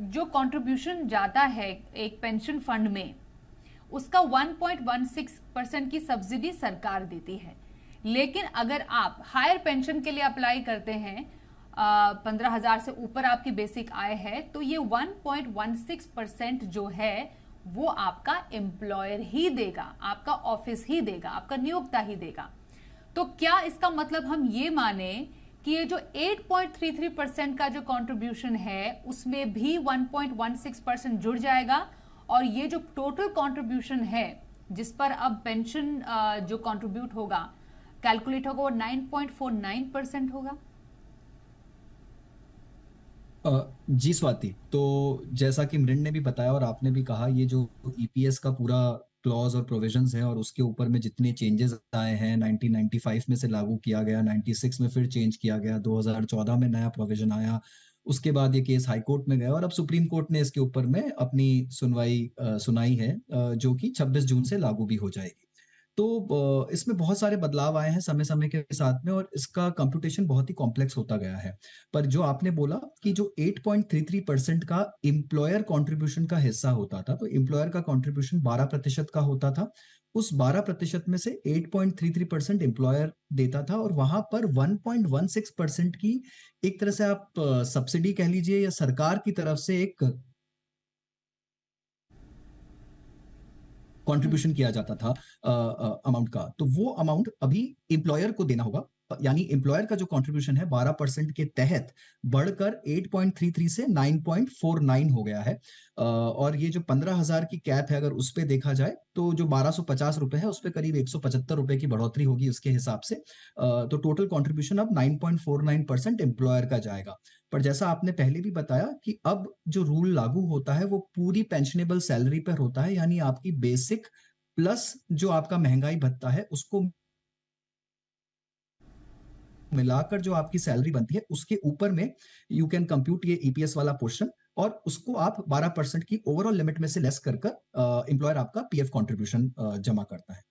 जो कंट्रीब्यूशन जाता है एक पेंशन फंड में, उसका 1.16% की सब्सिडी सरकार देती है। लेकिन अगर आप हायर पेंशन के लिए अप्लाई करते हैं, 15,000 से ऊपर आपकी बेसिक आय है, तो ये 1.16% जो है वो आपका एम्प्लॉयर ही देगा, आपका ऑफिस ही देगा, आपका नियोक्ता ही देगा। तो क्या इसका मतलब हम ये माने कि ये जो 8.33% का जो कंट्रीब्यूशन है उसमें भी 1.16% जुड़ जाएगा, और ये जो टोटल कंट्रीब्यूशन है जिस पर अब पेंशन जो कंट्रीब्यूट होगा, कैलकुलेट होगा, वो 9.49% होगा? जी स्वाति, तो जैसा कि मृण ने भी बताया और आपने भी कहा, ये जो ईपीएस का पूरा क्लॉज और प्रोविजंस है और उसके ऊपर में जितने चेंजेस आए हैं, 1995 में से लागू किया गया, 96 में फिर चेंज किया गया, 2014 में नया प्रोविजन आया, उसके बाद ये केस हाई कोर्ट में गया और अब सुप्रीम कोर्ट ने इसके ऊपर में अपनी सुनाई है, जो कि 26 जून से लागू भी हो जाएगी। तो इसमें बहुत सारे बदलाव आए हैं समय समय के साथ में और इसका कंप्यूटेशन बहुत ही कॉम्प्लेक्स होता गया है। पर जो आपने बोला कि जो 8.33% का एम्प्लॉयर कंट्रीब्यूशन का हिस्सा होता था, तो एम्प्लॉयर का कंट्रीब्यूशन 12% का होता था। उस 12% में से 8.33% एम्प्लॉयर देता था और वहां पर 1.16% की एक तरह से आप सब्सिडी कह लीजिए या सरकार की तरफ से एक कंट्रीब्यूशन किया जाता था अमाउंट का। तो वो अमाउंट अभी एम्प्लॉयर को देना होगा, यानी एम्प्लॉयर का जो कंट्रीब्यूशन है 12% के तहत बढ़कर 8.33 से 9.49 हो गया है। और ये जो 15,000 की कैप है, अगर उस पे देखा जाए तो जो 1250 रुपए है उस पे करीब 175 रुपए की बढ़ोतरी होगी उसके हिसाब से। तो टोटल कंट्रीब्यूशन अब 9.49% एम्प्लॉयर का जाएगा। पर जैसा आपने पहले भी बताया कि अब जो रूल लागू होता है वो पूरी पेंशनेबल सैलरी पर होता है, यानी आपकी बेसिक प्लस जो आपका महंगाई भत्ता है उसको मिलाकर जो आपकी सैलरी बनती है उसके ऊपर में यू कैन कंप्यूट ये ईपीएस वाला पोर्शन, और उसको आप 12% की ओवरऑल लिमिट में से लेस कर एम्प्लॉयर आपका पीएफ कंट्रीब्यूशन जमा करता है।